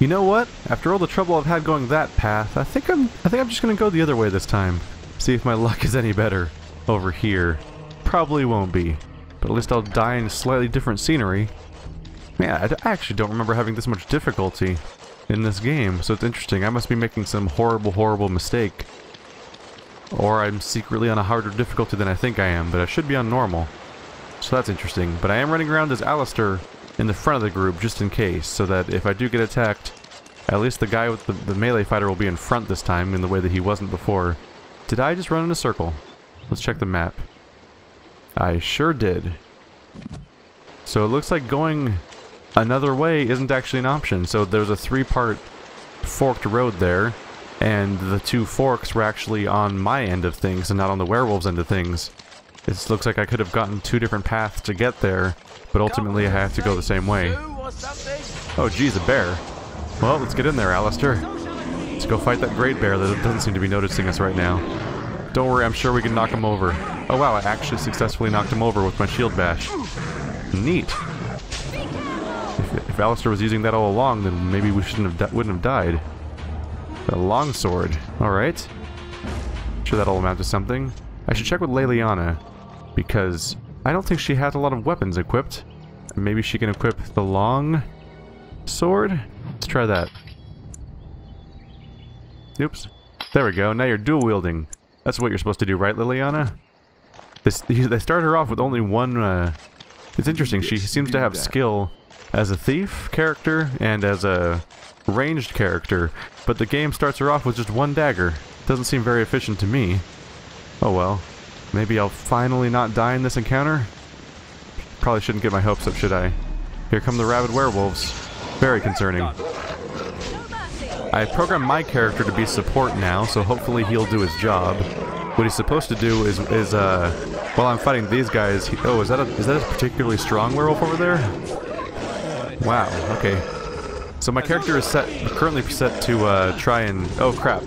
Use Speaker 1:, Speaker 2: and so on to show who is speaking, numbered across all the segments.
Speaker 1: You know what? After all the trouble I've had going that path, I think I'm just gonna go the other way this time. See if my luck is any better over here. Probably won't be, but at least I'll die in slightly different scenery. Man, I actually don't remember having this much difficulty in this game, so it's interesting. I must be making some horrible mistake. Or I'm secretly on a harder difficulty than I think I am, but I should be on normal. So that's interesting. But I am running around as Alistair in the front of the group just in case, so that if I do get attacked, at least the guy with the melee fighter will be in front this time in the way that he wasn't before. Did I just run in a circle? Let's check the map. I sure did. So it looks like going another way isn't actually an option. So there's a 3-part forked road there, and the 2 forks were actually on my end of things and not on the werewolves' end of things. It looks like I could have gotten 2 different paths to get there, but ultimately I have to go the same way. Oh geez, a bear. Well, let's get in there, Alistair. Let's go fight that great bear that doesn't seem to be noticing us right now. Don't worry, I'm sure we can knock him over. Oh wow, I actually successfully knocked him over with my shield bash. Neat. If Alistair was using that all along, then maybe we wouldn't have died. A longsword. Alright. Sure that'll amount to something. I should check with Leliana, because I don't think she has a lot of weapons equipped. Maybe she can equip the long sword? Let's try that. Oops. There we go, now you're dual wielding. That's what you're supposed to do, right, Leliana? They start her off with only one, it's interesting, she seems to have skill as a thief character and as a ranged character, but the game starts her off with just 1 dagger. Doesn't seem very efficient to me. Oh well. Maybe I'll finally not die in this encounter? Probably shouldn't get my hopes up, should I? Here come the rabid werewolves. Very concerning. I programmed my character to be support now, so hopefully he'll do his job. What he's supposed to do is while I'm fighting these guys... Oh, is that a particularly strong werewolf over there? Wow, okay. So my character is currently set to try and... Oh crap.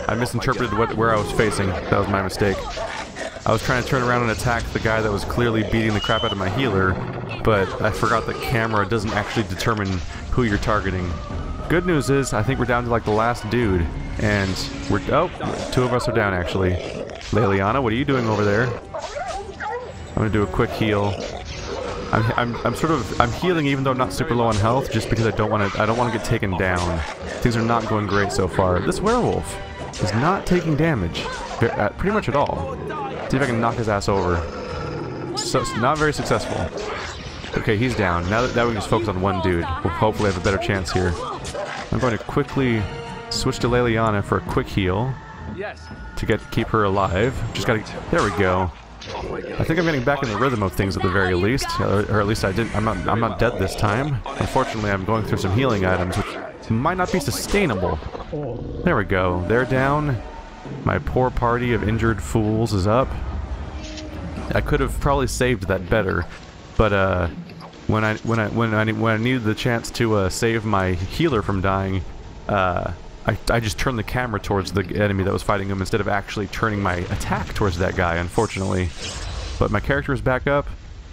Speaker 1: I misinterpreted where I was facing. That was my mistake. I was trying to turn around and attack the guy that was clearly beating the crap out of my healer, but I forgot that camera doesn't actually determine who you're targeting. Good news is, I think we're down to like the last dude, and we're... Oh, 2 of us are down actually. Leliana, what are you doing over there? I'm gonna do a quick heal. I'm healing even though I'm not super low on health, just because I don't want to get taken down. Things are not going great so far. This werewolf is not taking damage pretty much at all. See if I can knock his ass over. So it's not very successful. Okay, he's down. Now that we can just focus on one dude, we'll hopefully have a better chance here. I'm going to quickly switch to Leliana for a quick heal to keep her alive. Just gotta... There we go. I think I'm getting back in the rhythm of things at the very least, or at least I'm not dead this time. Unfortunately, I'm going through some healing items, which might not be sustainable. There we go. They're down. My poor party of injured fools is up. I could have probably saved that better, but when I needed the chance to save my healer from dying, I just turned the camera towards the enemy that was fighting him instead of actually turning my attack towards that guy, unfortunately. But my character is back up.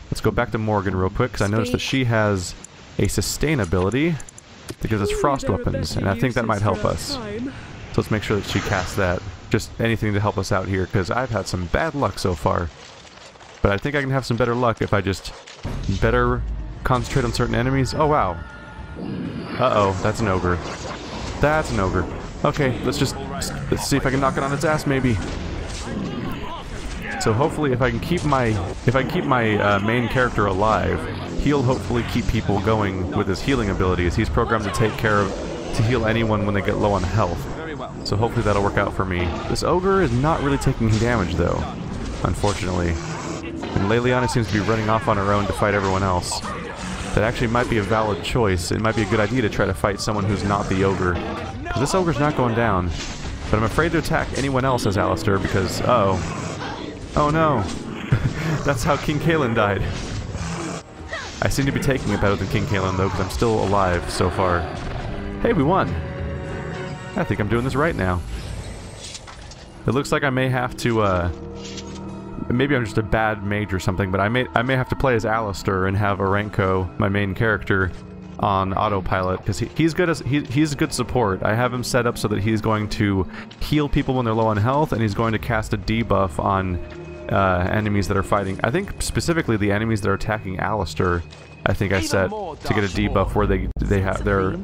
Speaker 1: Let's go back to Morgan real quick, because I noticed that she has a sustain ability that gives us frost weapons, and I think that might help us. So let's make sure that she casts that. Just anything to help us out here, because I've had some bad luck so far. But I think I can have some better luck if I just better concentrate on certain enemies. Oh wow. Uh-oh, that's an ogre. That's an ogre. Okay, let's see if I can knock it on its ass, maybe. So hopefully, if I can keep my main character alive, he'll hopefully keep people going with his healing abilities. He's programmed to heal anyone when they get low on health. So hopefully that'll work out for me. This ogre is not really taking damage though, unfortunately. And Leliana seems to be running off on her own to fight everyone else. That actually might be a valid choice. It might be a good idea to try to fight someone who's not the ogre. Because this ogre's not going down. But I'm afraid to attack anyone else as Alistair because... Uh-oh. Oh no. That's how King Kalen died. I seem to be taking it better than King Kalen though, because I'm still alive so far. Hey, we won! I think I'm doing this right now. It looks like I may have to, maybe I'm just a bad mage or something, but I may have to play as Alistair and have Orenko, my main character, on autopilot because he's good as he's a good support. I have him set up so that he's going to heal people when they're low on health, and he's going to cast a debuff on enemies that are fighting. I think specifically the enemies that are attacking Alistair, I think I set to get a debuff where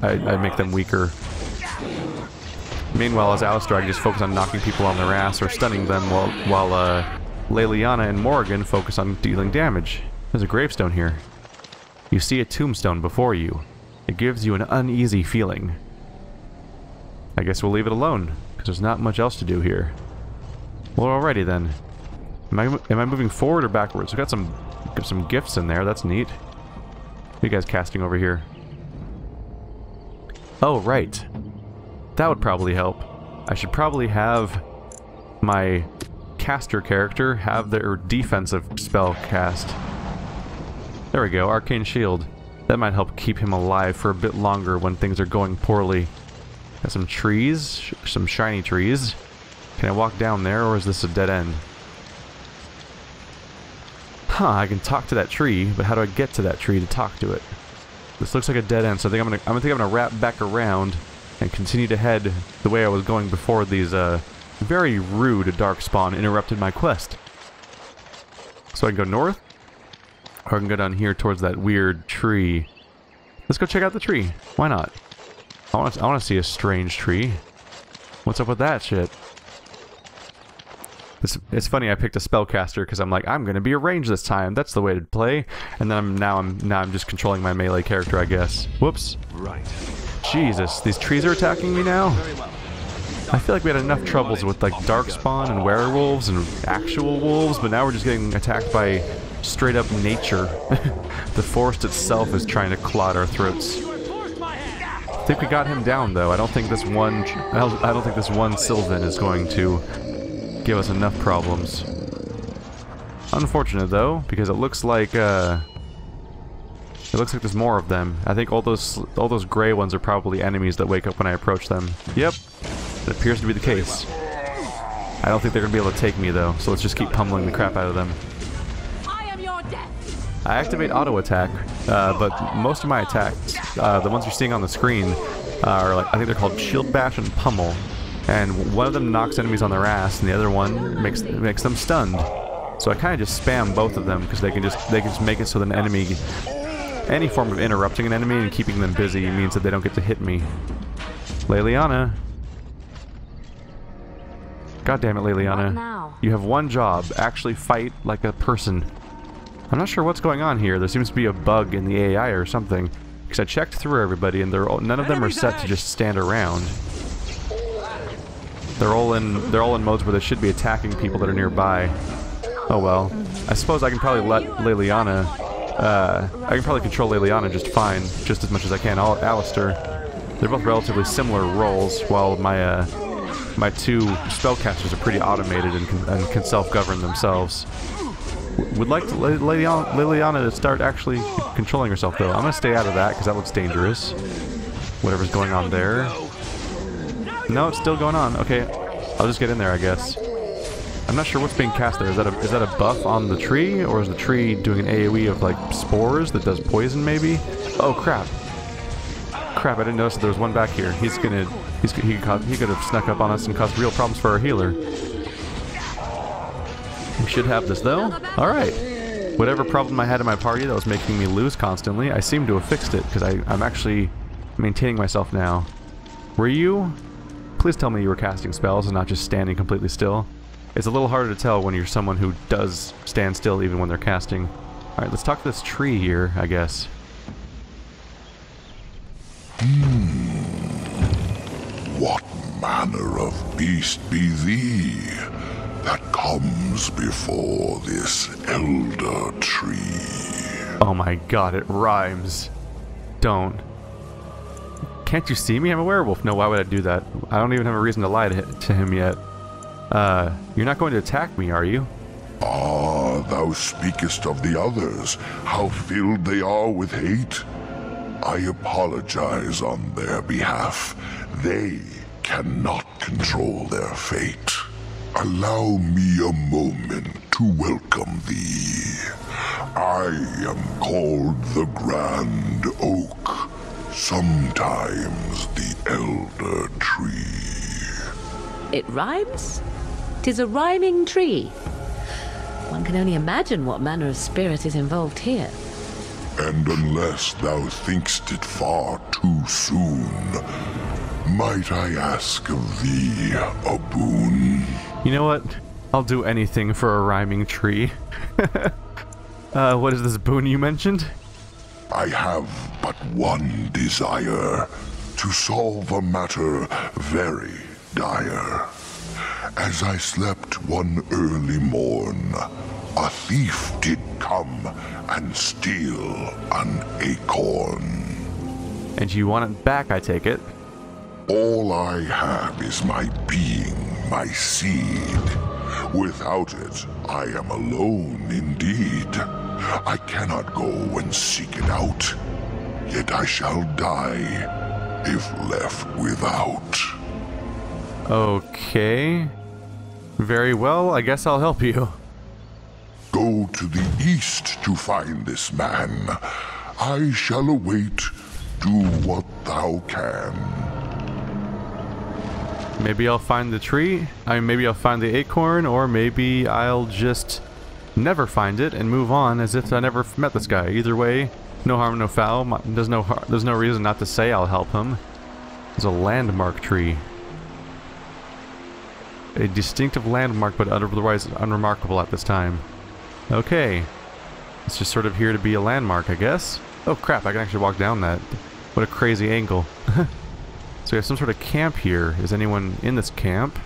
Speaker 1: I make them weaker. Meanwhile, as Alistair, I can just focus on knocking people on their ass or stunning them, while Leliana and Morrigan focus on dealing damage. There's a gravestone here. You see a tombstone before you. It gives you an uneasy feeling. I guess we'll leave it alone, because there's not much else to do here. Well, alrighty then. Am I moving forward or backwards? We've got some gifts in there. That's neat. What are you guys casting over here? Oh, right. That would probably help. I should probably have my caster character have their defensive spell cast. There we go, Arcane Shield. That might help keep him alive for a bit longer when things are going poorly. Got some trees, some shiny trees. Can I walk down there, or is this a dead end? Huh, I can talk to that tree, but how do I get to that tree to talk to it? This looks like a dead end, so I think I'm gonna wrap back around and continue to head the way I was going before these very rude Darkspawn interrupted my quest. So I can go north, or I can go down here towards that weird tree. Let's go check out the tree. Why not? I want to see a strange tree. What's up with that shit? It's funny. I picked a spellcaster because I'm like, I'm gonna be a range this time. That's the way to play. And then now I'm just controlling my melee character, I guess. Whoops. Right. Jesus, these trees are attacking me now. I feel like we had enough troubles with like Darkspawn and werewolves and actual wolves, but now we're just getting attacked by straight up nature. The forest itself is trying to clot our throats. I think we got him down though. I don't think this one Sylvan is going to give us enough problems. Unfortunate though, because it looks like there's more of them. I think all those gray ones are probably enemies that wake up when I approach them. Yep, it appears to be the case. I don't think they're gonna be able to take me though, so let's just keep pummeling the crap out of them. I activate auto attack, but most of my attacks, the ones you're seeing on the screen, are like, I think they're called Shield Bash and Pummel, and one of them knocks enemies on their ass, and the other one makes them stunned. So I kind of just spam both of them because they can just make it so that an enemy, any form of interrupting an enemy and keeping them busy means that they don't get to hit me. Leliana. God damn it, Leliana. You have one job: actually fight like a person. I'm not sure what's going on here. There seems to be a bug in the AI or something. Because I checked through everybody, and none of them are set to just stand around. They're all in modes where they should be attacking people that are nearby. Oh well. I suppose I can probably let Leliana. I can probably control Leliana just fine, just as much as I can. Alistair. They're both relatively similar roles, while my two spellcasters are pretty automated and can self-govern themselves. Would like to Leliana to start actually controlling herself though. I'm gonna stay out of that because that looks dangerous. Whatever's going on there. No, it's still going on. Okay, I'll just get in there, I guess. I'm not sure what's being cast there. Is that a buff on the tree, or is the tree doing an AOE of like spores that does poison maybe? Oh crap! Crap! I didn't notice that there was one back here. He could have snuck up on us and caused real problems for our healer. We should have this though. Alright. Whatever problem I had in my party that was making me lose constantly, I seem to have fixed it, because I'm actually maintaining myself now. Were you? Please tell me you were casting spells and not just standing completely still. It's a little harder to tell when you're someone who does stand still even when they're casting. Alright, let's talk to this tree here, I guess.
Speaker 2: What manner of beast be thee that comes before this elder tree?
Speaker 1: Oh my god, it rhymes. Don't. Can't you see me? I'm a werewolf. No, why would I do that? I don't even have a reason to lie to him yet. You're not going to attack me, are you?
Speaker 2: Ah, thou speakest of the others, how filled they are with hate. I apologize on their behalf. They cannot control their fate. Allow me a moment to welcome thee. I am called the Grand Oak, Sometimes the elder tree.
Speaker 3: It rhymes? 'Tis a rhyming tree. One can only imagine what manner of spirit is involved here.
Speaker 2: And unless thou thinkst it far too soon, might I ask of thee a boon?
Speaker 1: You know what? I'll do anything for a rhyming tree. What is this boon you mentioned?
Speaker 2: I have but one desire, to solve a matter very dire. As I slept one early morn, a thief did come and steal an acorn.
Speaker 1: And you want it back, I take it?
Speaker 2: All I have is my being, my seed. Without it, I am alone indeed. I cannot go and seek it out, yet I shall die if left without.
Speaker 1: Okay. Very well, I guess I'll help you.
Speaker 2: Go to the east to find this man. I shall await. Do what thou can.
Speaker 1: Maybe I'll find the tree, maybe I'll find the acorn, or maybe I'll just never find it and move on as if I never met this guy. Either way, no harm, no foul. There's no reason not to say I'll help him. There's a landmark tree. A distinctive landmark, but otherwise unremarkable at this time. Okay. It's just sort of here to be a landmark, I guess. Oh crap, I can actually walk down that. What a crazy angle. So we have some sort of camp here. Is anyone in this camp?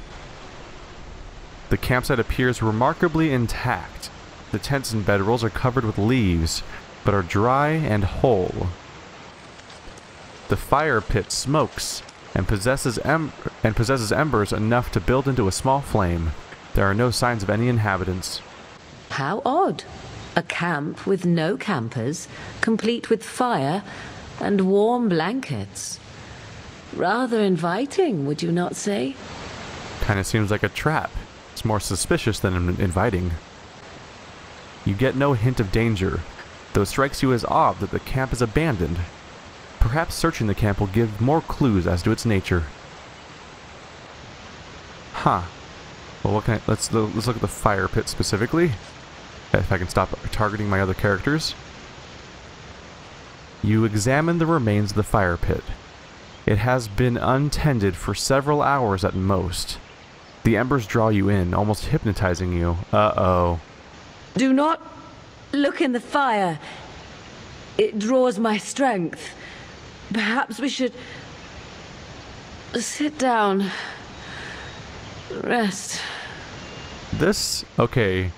Speaker 1: The campsite appears remarkably intact. The tents and bedrolls are covered with leaves, but are dry and whole. The fire pit smokes and possesses embers enough to build into a small flame. There are no signs of any inhabitants.
Speaker 3: How odd. A camp with no campers, complete with fire and warm blankets. Rather inviting, would you not say?
Speaker 1: Kinda seems like a trap. It's more suspicious than inviting. You get no hint of danger, though it strikes you as odd that the camp is abandoned. Perhaps searching the camp will give more clues as to its nature. Huh. Well, what can let's look at the fire pit specifically. If I can stop targeting my other characters. You examine the remains of the fire pit. It has been untended for several hours at most. The embers draw you in, almost hypnotizing you. Uh-oh.
Speaker 3: Do not look in the fire. It draws my strength. Perhaps we should sit down. Rest.
Speaker 1: Okay.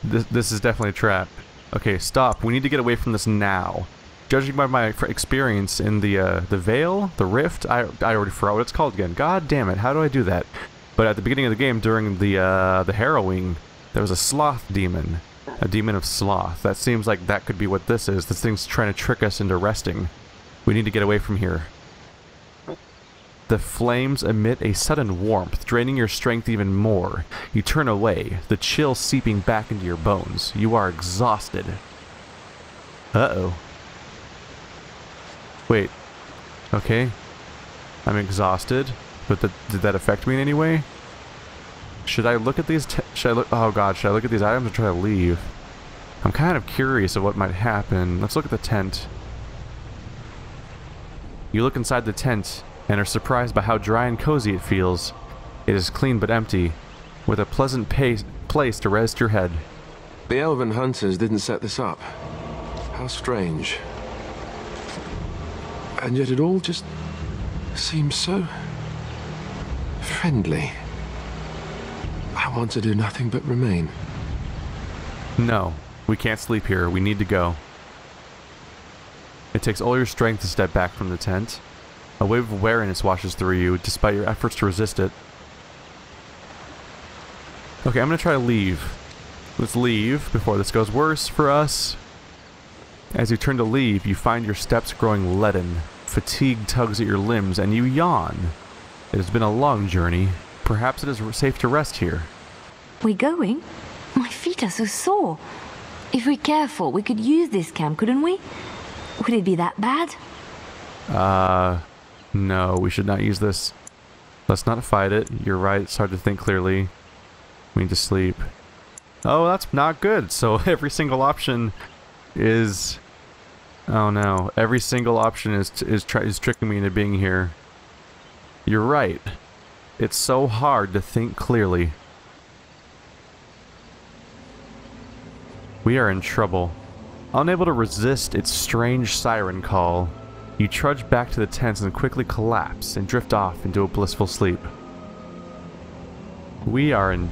Speaker 1: This is definitely a trap. Okay, stop. We need to get away from this now. Judging by my experience in the Veil, the Rift, I already forgot what it's called again. God damn it, how do I do that? But at the beginning of the game, during the harrowing, there was a sloth demon. A demon of sloth. That seems like that could be what this is. This thing's trying to trick us into resting. We need to get away from here. The flames emit a sudden warmth, draining your strength even more. You turn away, the chill seeping back into your bones. You are exhausted. Uh-oh. Wait. Okay. I'm exhausted, but did that affect me in any way? Should I look at these oh god, should I look at these items or try to leave? I'm kind of curious of what might happen. Let's look at the tent. You look inside the tent and are surprised by how dry and cozy it feels. It is clean but empty, with a pleasant place to rest your head.
Speaker 4: The elven hunters didn't set this up. How strange. And yet it all just seems so friendly. I want to do nothing but remain.
Speaker 1: No, we can't sleep here. We need to go. It takes all your strength to step back from the tent. A wave of wariness washes through you, despite your efforts to resist it. Okay, I'm gonna try to leave. Let's leave before this goes worse for us. As you turn to leave, you find your steps growing leaden. Fatigue tugs at your limbs, and you yawn. It has been a long journey. Perhaps it is safe to rest here.
Speaker 5: We going? My feet are so sore. If we're careful, we could use this camp, couldn't we? Would it be that bad?
Speaker 1: No, we should not use this. Let's not fight it. You're right, it's hard to think clearly. We need to sleep. Oh, that's not good. So every single option is... Oh no. Every single option is tricking me into being here. You're right. It's so hard to think clearly. We are in trouble. Unable to resist its strange siren call, you trudge back to the tents and quickly collapse and drift off into a blissful sleep. We are in...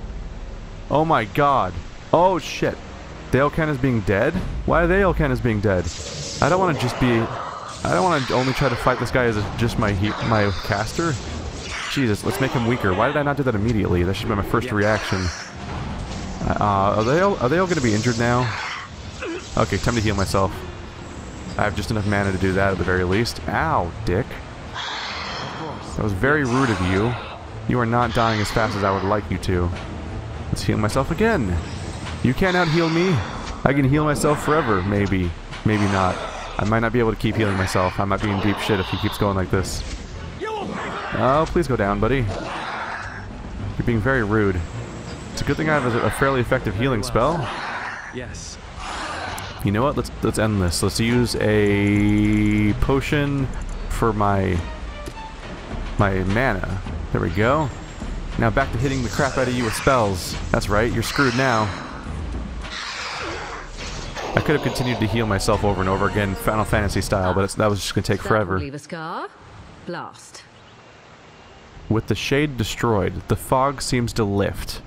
Speaker 1: Oh my god. Oh shit. The Elkan is being dead? Why are the Elkan being dead? I don't want to just be... I don't want to only try to fight this guy as just my caster. Jesus, let's make him weaker. Why did I not do that immediately? That should be my first reaction. Are they all going to be injured now? Okay, time to heal myself. I have just enough mana to do that at the very least. Ow, dick. That was very rude of you. You are not dying as fast as I would like you to. Let's heal myself again. You can't out-heal me. I can heal myself forever, maybe. Maybe not. I might not be able to keep healing myself. I might be in deep shit if he keeps going like this. Oh, please go down, buddy. You're being very rude. It's a good thing I have a fairly effective healing spell.
Speaker 4: Yes.
Speaker 1: You know what? Let's end this. Let's use a potion for my mana. There we go. Now back to hitting the crap out of you with spells. That's right, you're screwed now. I could have continued to heal myself over and over again, Final Fantasy style, but that was just going to take forever.
Speaker 3: Leave a scar. Blast.
Speaker 1: With the shade destroyed, the fog seems to lift.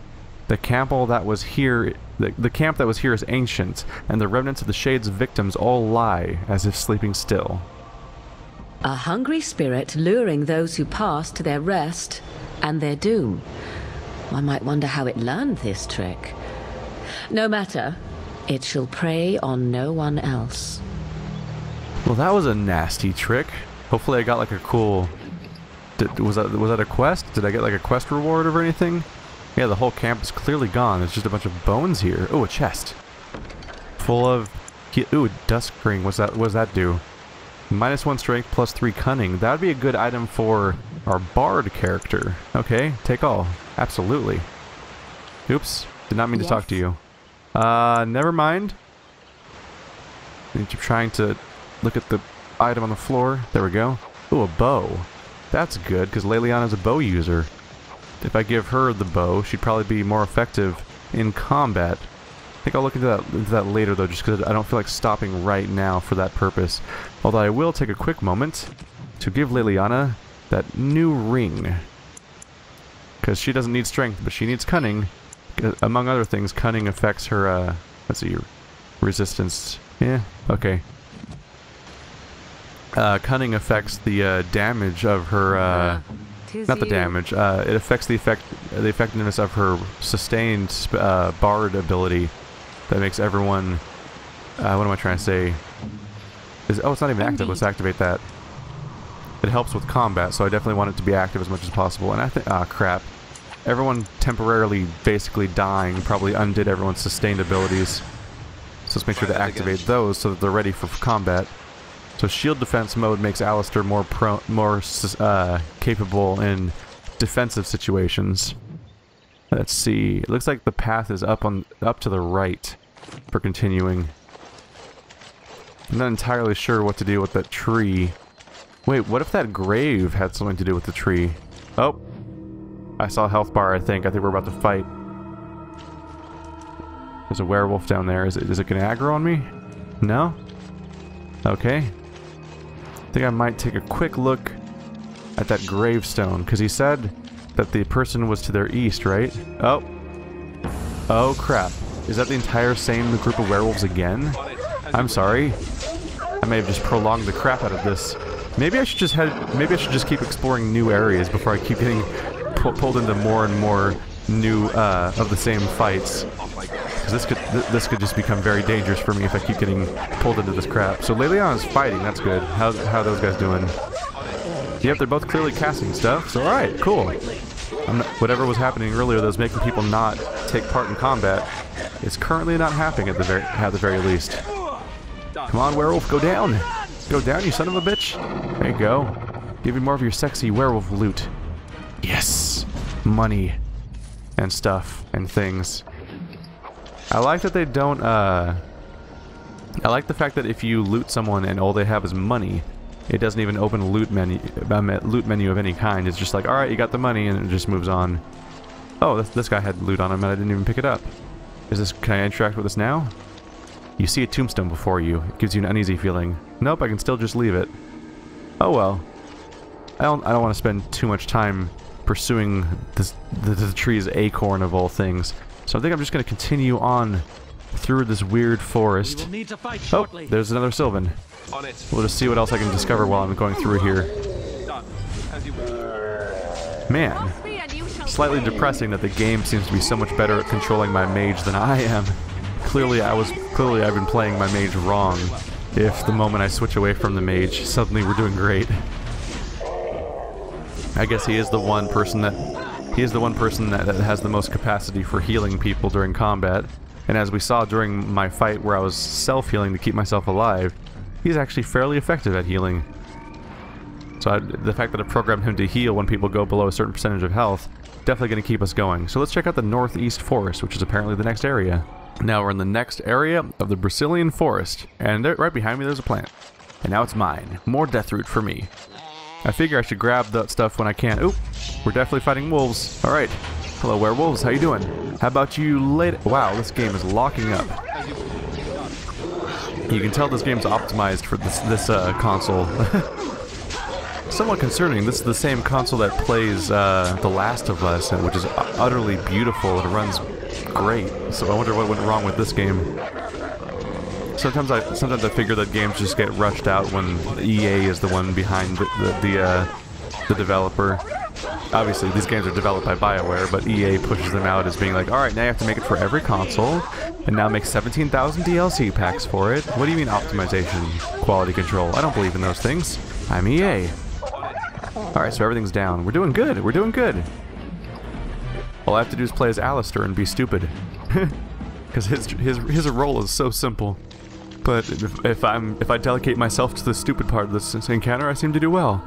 Speaker 1: The camp that was here is ancient, and the remnants of the shade's victims all lie as if sleeping still.
Speaker 3: A hungry spirit luring those who pass to their rest and their doom. One might wonder how it learned this trick. No matter, it shall prey on no one else.
Speaker 1: Well, that was a nasty trick. Hopefully I got like a cool... Was that a quest? Did I get like a quest reward or anything? Yeah, the whole camp is clearly gone. There's just a bunch of bones here. Oh, a chest. Full of... Ooh, dusk ring. What does that do? -1 strength, +3 cunning. That would be a good item for our bard character. Okay, take all. Absolutely. Oops, did not mean to talk to you. Never mind. I'm trying to look at the item on the floor. There we go. Ooh, a bow. That's good, because Leliana's a bow user. If I give her the bow, she'd probably be more effective in combat. I think I'll look into that later, though, just because I don't feel like stopping right now for that purpose. Although I will take a quick moment to give Leliana that new ring. Because she doesn't need strength, but she needs cunning. Among other things, cunning affects her, let's see, resistance. Yeah, okay. Cunning affects the damage of her, not the damage, it affects the effectiveness of her sustained bard ability that makes everyone, what am I trying to say? Oh, it's not even active, let's activate that. It helps with combat, so I definitely want it to be active as much as possible, and I think, crap. Everyone temporarily basically dying probably undid everyone's sustained abilities. So let's make sure to activate those so that they're ready for combat. So shield defense mode makes Alistair more capable in defensive situations. Let's see. It looks like the path is up to the right for continuing. I'm not entirely sure what to do with that tree. Wait, what if that grave had something to do with the tree? Oh, I saw a health bar. I think we're about to fight. There's a werewolf down there. Is it gonna aggro on me? No? Okay. I think I might take a quick look at that gravestone, because he said that the person was to their east, right? Oh. Oh crap. Is that the entire same group of werewolves again? I'm sorry. I may have just prolonged the crap out of this. Maybe I should just keep exploring new areas before I keep getting pulled into more and more new of the same fights. Because this could just become very dangerous for me if I keep getting pulled into this crap. So Leliana's fighting, that's good. How are those guys doing? Yep, they're both clearly casting stuff, so alright, cool. Whatever was happening earlier that was making people not take part in combat is currently not happening at the very least. Come on, werewolf, go down! Go down, you son of a bitch. There you go. Give me more of your sexy werewolf loot. Yes! Money. And stuff. And things. I like that they don't, I like the fact that if you loot someone and all they have is money, it doesn't even open a loot menu of any kind. It's just like, alright, you got the money, and it just moves on. Oh, this guy had loot on him and I didn't even pick it up. Can I interact with this now? You see a tombstone before you. It gives you an uneasy feeling. Nope, I can still just leave it. Oh well. I don't want to spend too much time pursuing the tree's acorn of all things. So I think I'm just going to continue on through this weird forest. Oh, there's another Sylvan. We'll just see what else I can discover while I'm going through here. Man, slightly depressing that the game seems to be so much better at controlling my mage than I am. Clearly I've been playing my mage wrong. If the moment I switch away from the mage, suddenly we're doing great. I guess he is the one person that has the most capacity for healing people during combat. And as we saw during my fight where I was self-healing to keep myself alive, he's actually fairly effective at healing. So the fact that I programmed him to heal when people go below a certain percentage of health, definitely going to keep us going. So let's check out the northeast forest, which is apparently the next area. Now we're in the next area of the Brazilian forest, and right behind me there's a plant. And now it's mine. More deathroot for me. I figure I should grab that stuff when I can. Oop, we're definitely fighting wolves. Alright. Hello werewolves, how you doing? How about you later? Wow, this game is locking up. You can tell this game's optimized for this console. Somewhat concerning, this is the same console that plays The Last of Us, which is utterly beautiful. It runs great. So I wonder what went wrong with this game. Sometimes I figure that games just get rushed out when EA is the one behind the developer. Obviously, these games are developed by BioWare, but EA pushes them out as being like, alright, now you have to make it for every console, and now make 17,000 DLC packs for it. What do you mean optimization? Quality control? I don't believe in those things. I'm EA. Alright, so everything's down. We're doing good. We're doing good. All I have to do is play as Alistair and be stupid. Because his role is so simple. But if I delegate myself to the stupid part of this encounter, I seem to do well.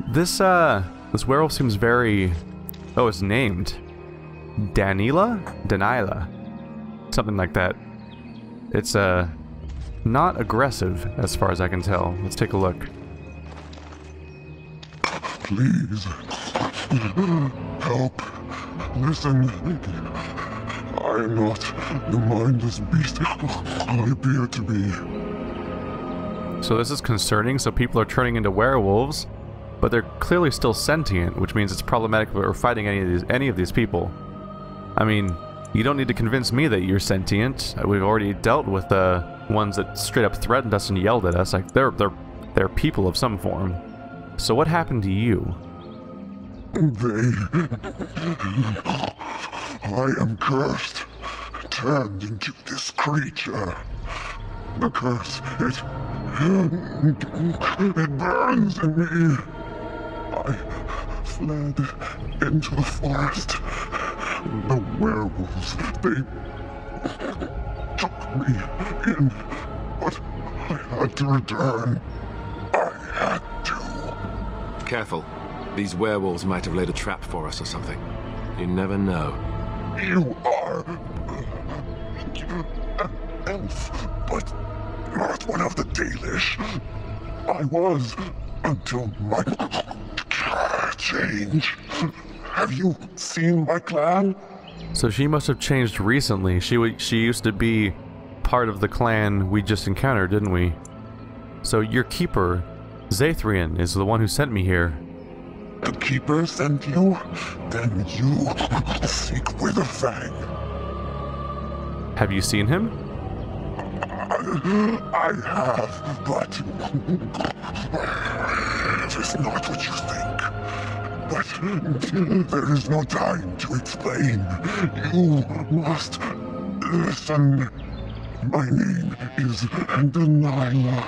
Speaker 1: This werewolf seems very... Oh, it's named Danila? Something like that. It's not aggressive as far as I can tell. Let's take a look.
Speaker 2: Please, help, listen. I am not the mindless beast I appear to be.
Speaker 1: So this is concerning, so people are turning into werewolves, but they're clearly still sentient, which means it's problematic that we're fighting any of these people. I mean, you don't need to convince me that you're sentient. We've already dealt with the ones that straight up threatened us and yelled at us. Like they're people of some form. So what happened to you?
Speaker 2: I am cursed, turned into this creature. The curse, it burns in me. I fled into the forest. The werewolves, they took me in, but I had to return. I had to.
Speaker 4: Careful. These werewolves might have laid a trap for us or something. You never know.
Speaker 2: You are an elf, but not one of the Dalish. I was until my change. Have you seen my clan?
Speaker 1: So she must have changed recently. She used to be part of the clan we just encountered, didn't we? So your keeper, Zathrian, is the one who sent me here.
Speaker 2: The Keeper sent you? Then you seek Witherfang.
Speaker 1: Have you seen him?
Speaker 2: I have, but it is not what you think. But there is no time to explain. You must listen. My name is Delilah.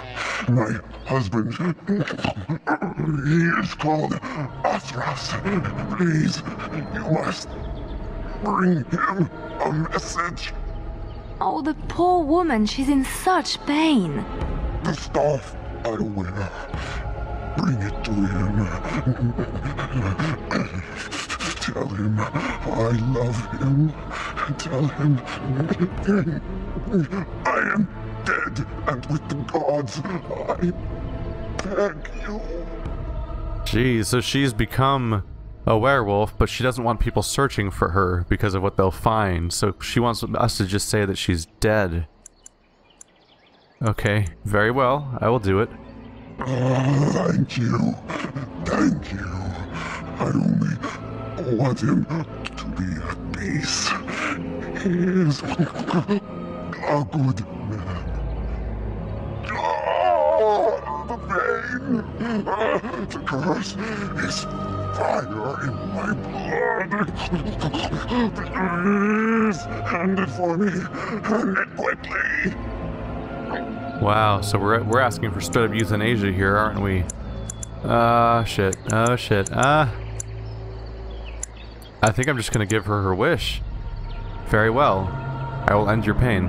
Speaker 2: My husband, he is called Athras. Please, you must bring him a message.
Speaker 5: Oh, the poor woman, she's in such pain.
Speaker 2: The staff BioWare. Bring it to him. Tell him I love him. Tell him I am dead, and with the gods, I beg you.
Speaker 1: Geez, so she's become a werewolf, but she doesn't want people searching for her because of what they'll find, so she wants us to just say that she's dead. Okay, very well, I will do it.
Speaker 2: Thank you. Thank you. I only want him to be at peace. He is a good man. The pain! The curse is fire in my blood! Please, hand it for me. Hand it quickly.
Speaker 1: Wow, so we're asking for straight up euthanasia here, aren't we? Shit. Oh, shit. I think I'm just gonna give her her wish. Very well. I will end your pain.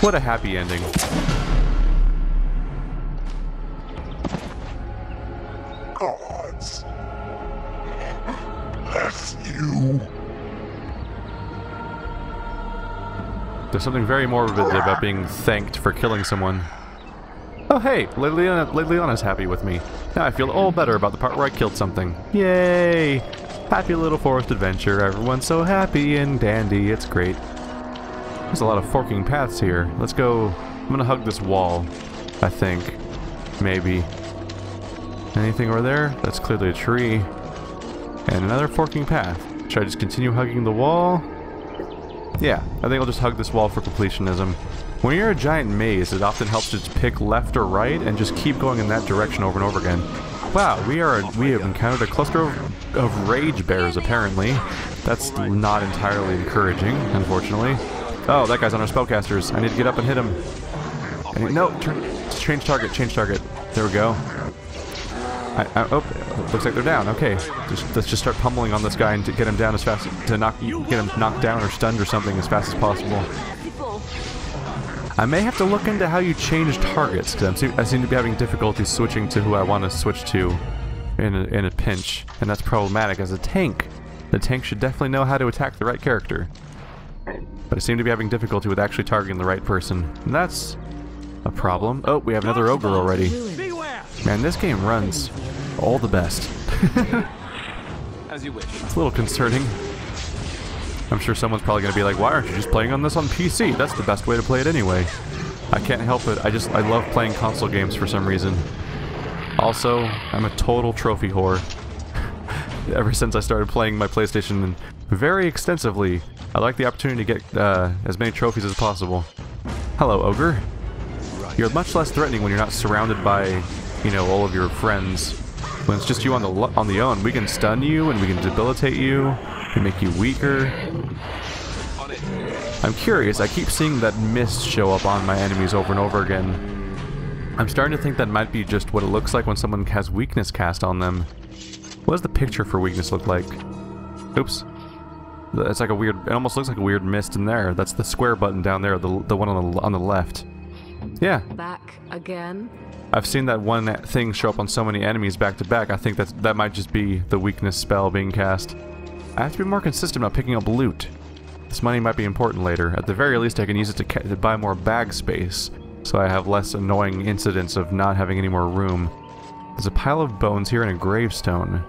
Speaker 1: What a happy ending.
Speaker 2: Gods, bless you.
Speaker 1: There's something very morbid about being thanked for killing someone. Oh hey, Liliana's happy with me. Now I feel all better about the part where I killed something. Yay! Happy little forest adventure, everyone's so happy and dandy, it's great. There's a lot of forking paths here. Let's go. I'm gonna hug this wall, I think. Maybe. Anything over there? That's clearly a tree. And another forking path. Should I just continue hugging the wall? Yeah, I think I'll just hug this wall for completionism. When you're a giant maze, it often helps to just pick left or right and just keep going in that direction over and over again. Wow, we have encountered a cluster of rage bears, apparently. That's not entirely encouraging, unfortunately. Oh, that guy's on our spellcasters. I need to get up and hit him. No, change target, change target. There we go. Oh, looks like they're down. Okay, let's just start pummeling on this guy and to get him down as fast get him knocked down or stunned or something as fast as possible. I may have to look into how you change targets because I seem to be having difficulty switching to who I want to switch to in a pinch, and that's problematic as a tank. The tank should definitely know how to attack the right character, but I seem to be having difficulty with actually targeting the right person, and that's a problem. Oh, we have another ogre already. Man, this game runs all the best.
Speaker 4: As you wish.
Speaker 1: It's a little concerning. I'm sure someone's probably going to be like, why aren't you just playing on this on PC? That's the best way to play it anyway. I can't help it. I love playing console games for some reason. Also, I'm a total trophy whore. Ever since I started playing my PlayStation very extensively, I like the opportunity to get as many trophies as possible. Hello, ogre. You're much less threatening when you're not surrounded by, you know, all of your friends. When it's just you on the own, we can stun you and we can debilitate you and make you weaker. I'm curious, I keep seeing that mist show up on my enemies over and over again. I'm starting to think that might be just what it looks like when someone has weakness cast on them. What does the picture for weakness look like? Oops. It's like a weird, it almost looks like a weird mist in there. That's the square button down there, the one on the left. Yeah.
Speaker 3: Back again?
Speaker 1: I've seen that one thing show up on so many enemies back to back. I think that might just be the weakness spell being cast. I have to be more consistent about picking up loot. This money might be important later. At the very least, I can use it to buy more bag space, so I have less annoying incidents of not having any more room. There's a pile of bones here and a gravestone.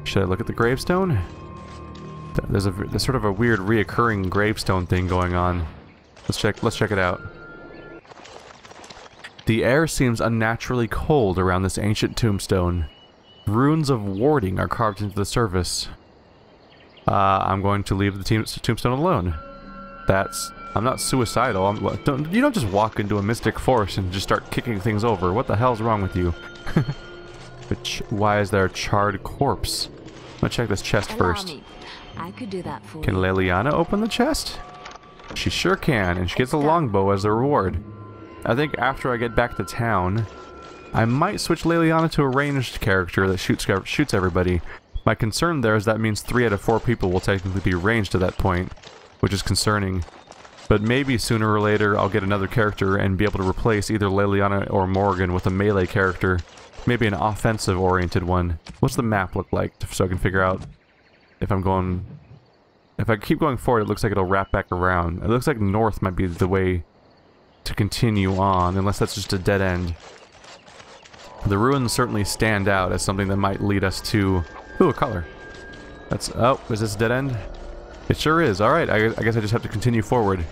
Speaker 1: Should I look at the gravestone? There's sort of a weird reoccurring gravestone thing going on. Let's check it out. The air seems unnaturally cold around this ancient tombstone. Runes of warding are carved into the surface. I'm going to leave the tombstone alone. I'm not suicidal. You don't just walk into a mystic forest and just start kicking things over. What the hell's wrong with you? Why is there a charred corpse? I'm gonna check this chest first.
Speaker 5: I could do that for
Speaker 1: Can
Speaker 5: you.
Speaker 1: Liliana open the chest? She sure can, and she gets a longbow as a reward. I think after I get back to town, I might switch Liliana to a ranged character that shoots everybody. My concern there is that means 3 out of 4 people will technically be ranged at that point, which is concerning. But maybe sooner or later I'll get another character and be able to replace either Leliana or Morgan with a melee character. Maybe an offensive-oriented one. What's the map look like, so I can figure out if I'm going... If I keep going forward, it looks like it'll wrap back around. It looks like north might be the way to continue on, unless that's just a dead end. The ruins certainly stand out as something that might lead us to... Ooh, a color. That's... Oh, is this a dead end? It sure is. Alright, I guess I just have to continue forward.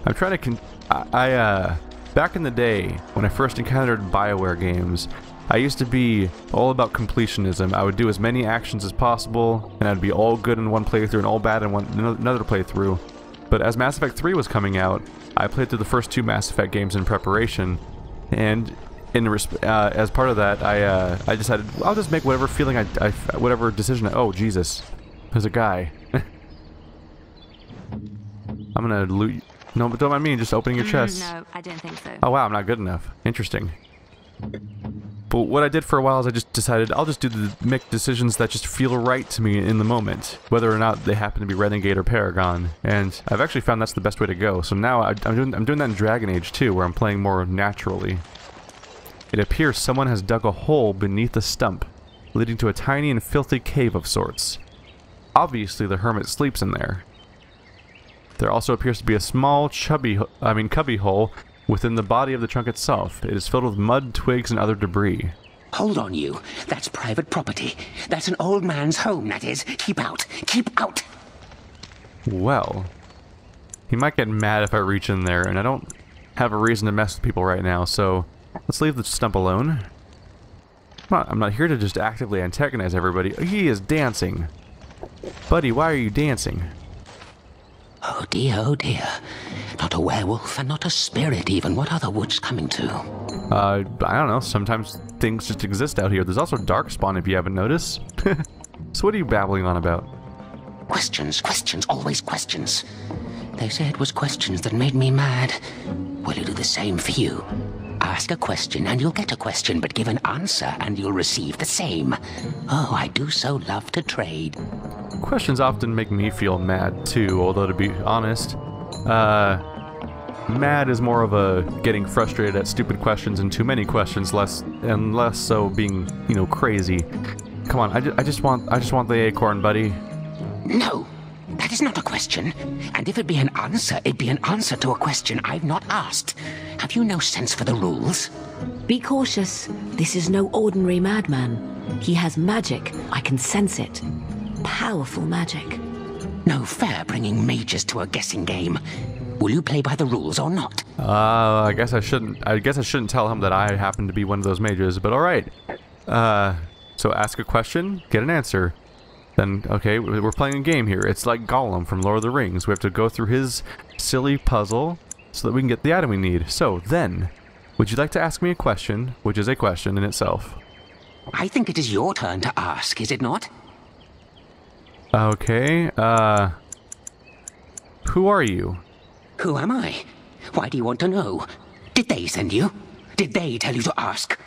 Speaker 1: I'm trying to... Back in the day, when I first encountered BioWare games, I used to be all about completionism. I would do as many actions as possible, and I'd be all good in one playthrough and all bad in another playthrough. But as Mass Effect 3 was coming out, I played through the first 2 Mass Effect games in preparation, and as part of that, I decided I'll just make whatever feeling whatever decision. Oh Jesus, there's a guy. I'm gonna loot. No, but don't mind me just opening your chest.
Speaker 5: No, I don't think so.
Speaker 1: Oh wow, I'm not good enough. Interesting. But what I did for a while is I just decided I'll just make decisions that just feel right to me in the moment, whether or not they happen to be Renegade or Paragon. And I've actually found that's the best way to go. So now I'm doing that in Dragon Age too, where I'm playing more naturally. It appears someone has dug a hole beneath a stump, leading to a tiny and filthy cave of sorts. Obviously the Hermit sleeps in there. There also appears to be a small, cubby hole within the body of the trunk itself. It is filled with mud, twigs, and other debris.
Speaker 6: Hold on, you. That's private property. That's an old man's home, that is. Keep out. Keep out!
Speaker 1: Well, he might get mad if I reach in there, and I don't have a reason to mess with people right now, so let's leave the stump alone. I'm not here to just actively antagonize everybody. He is dancing. Buddy, why are you dancing?
Speaker 6: Oh dear, oh dear. Not a werewolf, and not a spirit even. What are the woods coming to?
Speaker 1: I don't know. Sometimes things just exist out here. There's also Darkspawn, if you haven't noticed. So what are you babbling on about?
Speaker 6: Questions, questions, always questions. They say it was questions that made me mad. Will you do the same for you? Ask a question and you'll get a question, but give an answer and you'll receive the same. Oh, I do so love to trade.
Speaker 1: Questions often make me feel mad too, although to be honest, mad is more of a getting frustrated at stupid questions and too many questions, less so being, you know, crazy. Come on, I just want the acorn, buddy.
Speaker 6: No, that is not a question. And if it be an answer, it'd be an answer to a question I've not asked. Have you no sense for the rules?
Speaker 3: Be cautious. This is no ordinary madman. He has magic. I can sense it. Powerful magic.
Speaker 6: No fair bringing mages to a guessing game. Will you play by the rules or not?
Speaker 1: I guess I shouldn't tell him that I happen to be one of those mages, but alright. So ask a question, get an answer. Then, okay, we're playing a game here. It's like Gollum from Lord of the Rings. We have to go through his silly puzzle so that we can get the item we need. So, then, would you like to ask me a question, which is a question in itself?
Speaker 6: I think it is your turn to ask, is it not?
Speaker 1: Okay, who are you?
Speaker 6: Who am I? Why do you want to know? Did they send you? Did they tell you to ask?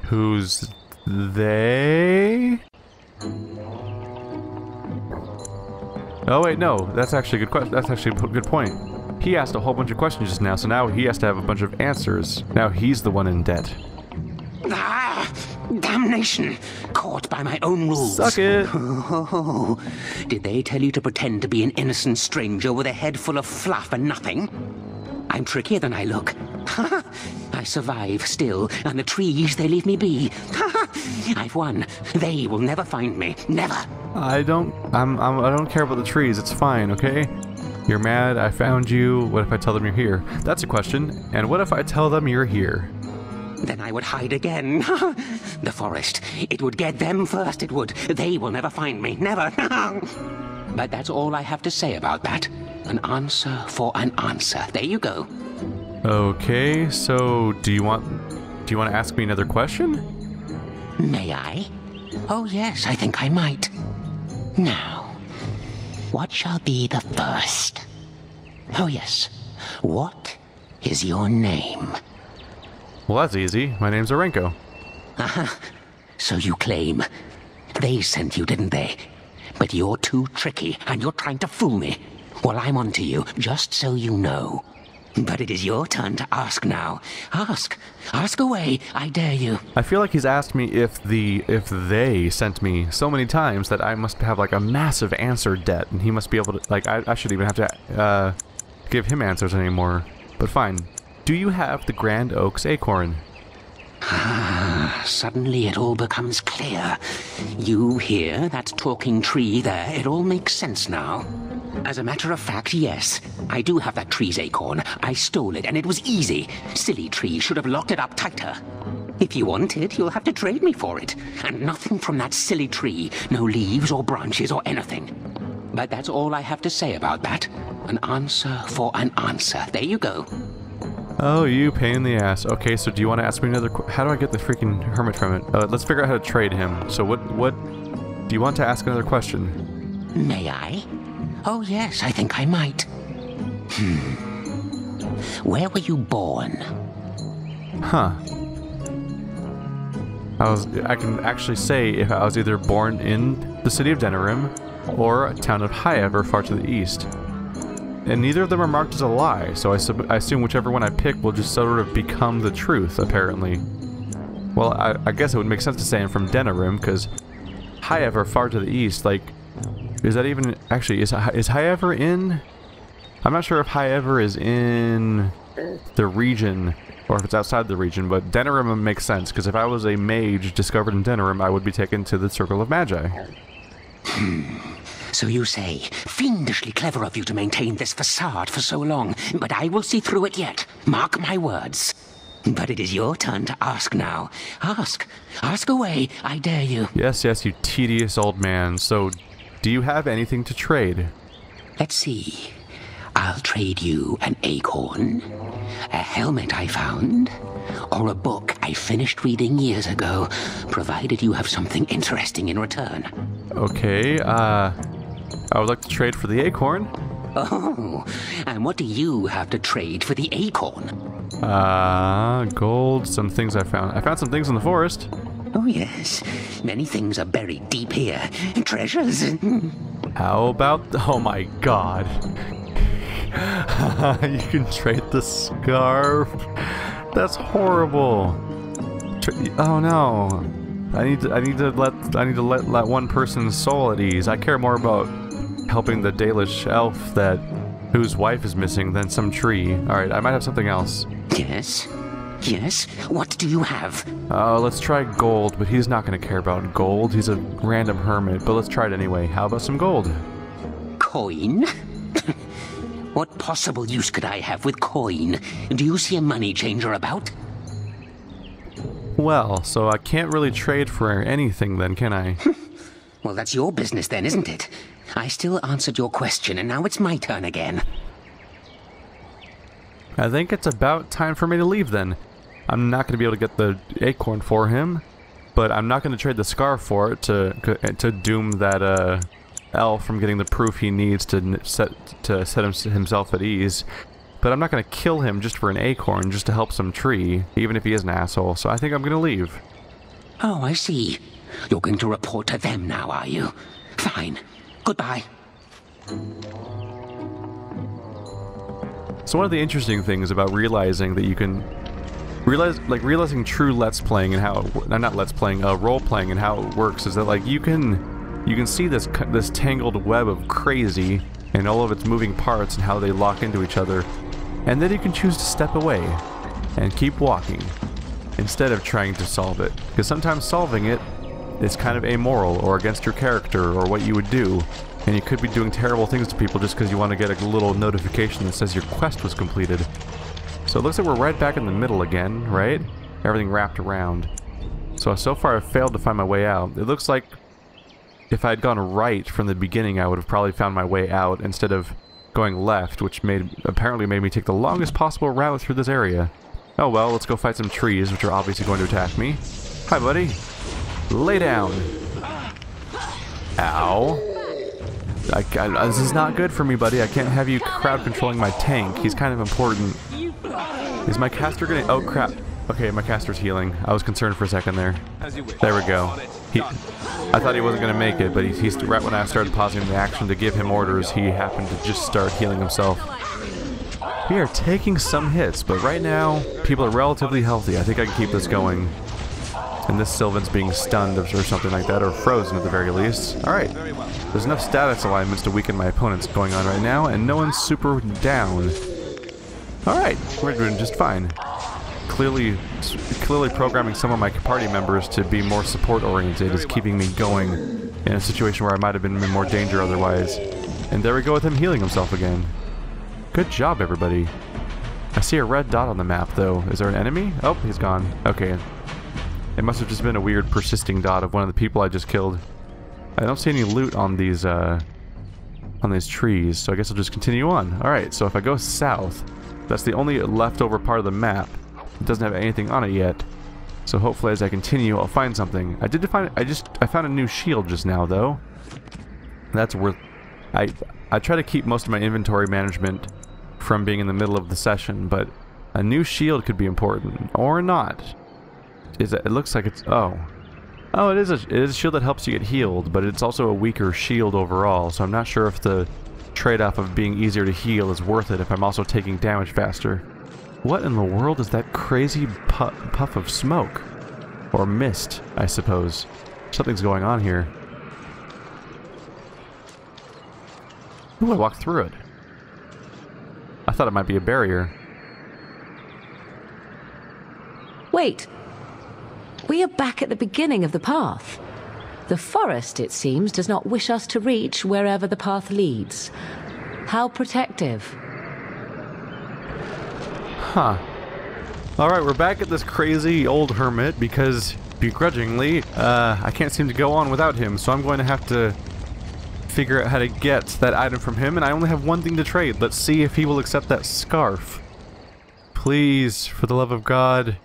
Speaker 1: Who's they? Oh wait, no, that's actually a good question. That's actually a good point. He asked a whole bunch of questions just now, so now he has to have a bunch of answers. Now he's the one in debt.
Speaker 6: Ah! Damnation! Caught by my own rules.
Speaker 1: Suck it!
Speaker 6: Oh, did they tell you to pretend to be an innocent stranger with a head full of fluff and nothing? I'm trickier than I look. I survive still, and the trees, they leave me be. I've won. They will never find me. Never. I don't
Speaker 1: care about the trees. It's fine, okay? You're mad. I found you. What if I tell them you're here? That's a question. And what if I tell them you're here?
Speaker 6: Then I would hide again. The forest. It would get them first, it would. They will never find me. Never. But that's all I have to say about that. An answer for an answer. There you go.
Speaker 1: Okay, so do you want to ask me another question?
Speaker 6: May I? Oh yes, I think I might. Now, what shall be the first? Oh yes, what is your name?
Speaker 1: Well, that's easy. My name's Orenko.
Speaker 6: So you claim. They sent you, didn't they? But you're too tricky, and you're trying to fool me. Well, I'm on to you, just so you know. But it is your turn to ask now. Ask. Ask away, I dare you.
Speaker 1: I feel like he's asked me if they sent me so many times that I must have like a massive answer debt, and he must be able to, like, I shouldn't even have to give him answers anymore. But fine. Do you have the Grand Oak's acorn?
Speaker 6: Suddenly it all becomes clear. You hear that talking tree there? It all makes sense now. As a matter of fact, yes. I do have that tree's acorn. I stole it, and it was easy. Silly tree should have locked it up tighter. If you want it, you'll have to trade me for it. And nothing from that silly tree. No leaves or branches or anything. But that's all I have to say about that. An answer for an answer. There you go.
Speaker 1: Oh, you pain in the ass. Okay, so do you want to ask me another how do I get the freaking hermit from it? Let's figure out how to trade him. So what do you want to ask another question?
Speaker 6: May I? Oh yes, I think I might. Where were you born?
Speaker 1: Huh. I can actually say if I was either born in the city of Denerim or a town of Highever far to the east. And neither of them are marked as a lie, so I assume whichever one I pick will just sort of become the truth, apparently. Well, I guess it would make sense to say I'm from Denerim, because Highever far to the east, like, is that even, actually, is Highever in? I'm not sure if Highever is in the region, or if it's outside the region, but Denerim makes sense, because if I was a mage discovered in Denerim, I would be taken to the Circle of Magi.
Speaker 6: So you say, fiendishly clever of you to maintain this facade for so long, but I will see through it yet. Mark my words. But it is your turn to ask now. Ask. Ask away, I dare you.
Speaker 1: Yes, yes, you tedious old man. So, do you have anything to trade?
Speaker 6: Let's see. I'll trade you an acorn, a helmet I found, or a book I finished reading years ago, provided you have something interesting in return.
Speaker 1: Okay, I would like to trade for the acorn.
Speaker 6: Oh, and what do you have to trade for the acorn?
Speaker 1: Gold, some things I found. I found some things in the forest.
Speaker 6: Oh yes, many things are buried deep here. Treasures.
Speaker 1: How about, oh my god. You can trade the scarf. That's horrible. Oh no. I need to let one person's soul at ease. I care more about helping the Dalish elf whose wife is missing than some tree. Alright, I might have something else.
Speaker 6: Yes? Yes? What do you have?
Speaker 1: Let's try gold, but he's not gonna care about gold. He's a random hermit, but let's try it anyway. How about some gold?
Speaker 6: Coin? What possible use could I have with coin? Do you see a money changer about?
Speaker 1: Well, so I can't really trade for anything then, can I?
Speaker 6: Well, that's your business then, isn't it? I still answered your question, and now it's my turn again.
Speaker 1: I think it's about time for me to leave then. I'm not going to be able to get the acorn for him, but I'm not going to trade the scarf for it to doom that elf from getting the proof he needs to set himself at ease. But I'm not going to kill him just for an acorn, just to help some tree, even if he is an asshole, so I think I'm going to leave.
Speaker 6: Oh, I see. You're going to report to them now, are you? Fine. Goodbye.
Speaker 1: So one of the interesting things about realizing that you can... realizing true Let's Playing and how... not Let's Playing, role-playing and how it works is that, like, you can see this tangled web of crazy and all of its moving parts and how they lock into each other. And then you can choose to step away and keep walking instead of trying to solve it. Because sometimes solving it is kind of amoral or against your character or what you would do. And you could be doing terrible things to people just because you want to get a little notification that says your quest was completed. So it looks like we're right back in the middle again, right? Everything wrapped around. So far I've failed to find my way out. It looks like if I'd gone right from the beginning, I would have probably found my way out instead of going left, which apparently made me take the longest possible route through this area. Oh well, let's go fight some trees, which are obviously going to attack me. Hi, buddy. Lay down. Ow. This is not good for me, buddy. I can't have you crowd controlling my tank. He's kind of important. Is my caster gonna... Oh, crap. Okay, my caster's healing. I was concerned for a second there. There we go. I thought he wasn't going to make it, but he's right when I started pausing the action to give him orders, he happened to just start healing himself. We are taking some hits, but right now, people are relatively healthy. I think I can keep this going. And this Sylvan's being stunned or something like that, or frozen at the very least. Alright, there's enough status alignments to weaken my opponents going on right now, and no one's super down. Alright, we're doing just fine. Clearly programming some of my party members to be more support-oriented is keeping me going in a situation where I might have been in more danger otherwise. And there we go with him healing himself again. Good job, everybody. I see a red dot on the map, though. Is there an enemy? Oh, he's gone. Okay. It must have just been a weird persisting dot of one of the people I just killed. I don't see any loot on these trees, so I guess I'll just continue on. Alright, so if I go south, that's the only leftover part of the map. It doesn't have anything on it yet. So hopefully as I continue, I'll find something. I found a new shield just now, though. That's worth... I try to keep most of my inventory management from being in the middle of the session, but a new shield could be important. Or not. It looks like it's... Oh, it is a shield that helps you get healed, but it's also a weaker shield overall, so I'm not sure if the trade-off of being easier to heal is worth it if I'm also taking damage faster. What in the world is that crazy puff of smoke? Or mist, I suppose. Something's going on here. Ooh, I walked through it. I thought it might be a barrier.
Speaker 3: Wait! We are back at the beginning of the path. The forest, it seems, does not wish us to reach wherever the path leads. How protective.
Speaker 1: Huh. Alright, we're back at this crazy old hermit because, begrudgingly, I can't seem to go on without him, so I'm going to have to figure out how to get that item from him, and I only have one thing to trade. Let's see if he will accept that scarf. Please, for the love of God,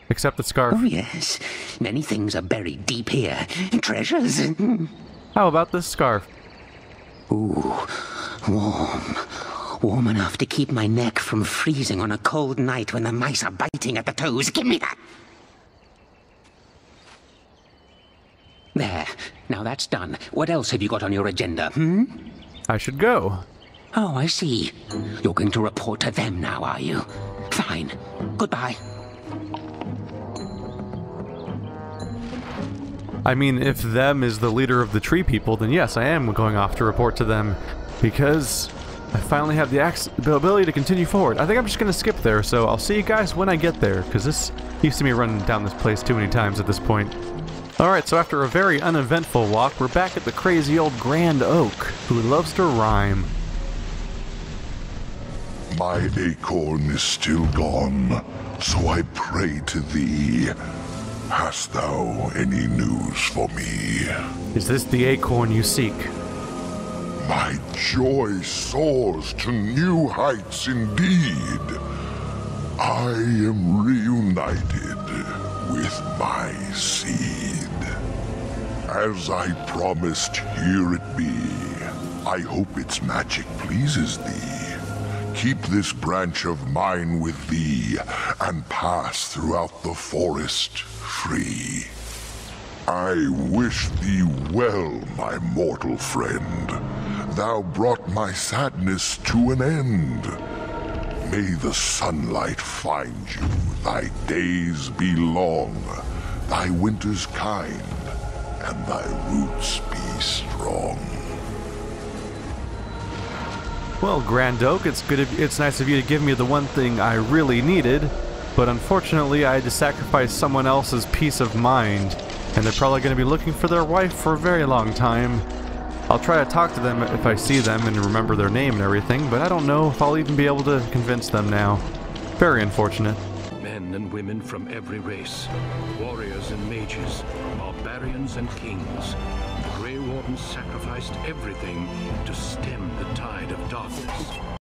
Speaker 1: accept the scarf.
Speaker 6: Oh yes, many things are buried deep here. Treasures.
Speaker 1: How about this scarf?
Speaker 6: Ooh, warm. Warm enough to keep my neck from freezing on a cold night when the mice are biting at the toes. Give me that! There. Now that's done. What else have you got on your agenda,
Speaker 1: I should go.
Speaker 6: Oh, I see. You're going to report to them now, are you? Fine. Goodbye.
Speaker 1: I mean, if them is the leader of the tree people, then yes, I am going off to report to them, because I finally have the ability to continue forward. I think I'm just going to skip there, so I'll see you guys when I get there, because this you've seen me run down this place too many times at this point. Alright, so after a very uneventful walk, we're back at the crazy old Grand Oak, who loves to rhyme.
Speaker 2: My acorn is still gone, so I pray to thee. Hast thou any news for me?
Speaker 1: Is this the acorn you seek?
Speaker 2: My joy soars to new heights indeed. I am reunited with my seed. As I promised, here it be. I hope its magic pleases thee. Keep this branch of mine with thee, and pass throughout the forest free. I wish thee well, my mortal friend. Thou brought my sadness to an end. May the sunlight find you, thy days be long, thy winters kind, and thy roots be strong.
Speaker 1: Well, Grand Oak, it's nice of you to give me the one thing I really needed, but unfortunately I had to sacrifice someone else's peace of mind, and they're probably going to be looking for their wife for a very long time. I'll try to talk to them if I see them and remember their name and everything, but I don't know if I'll even be able to convince them now. Very unfortunate.
Speaker 7: Men and women from every race, warriors and mages, barbarians and kings. The Grey Warden sacrificed everything to stem the tide of darkness.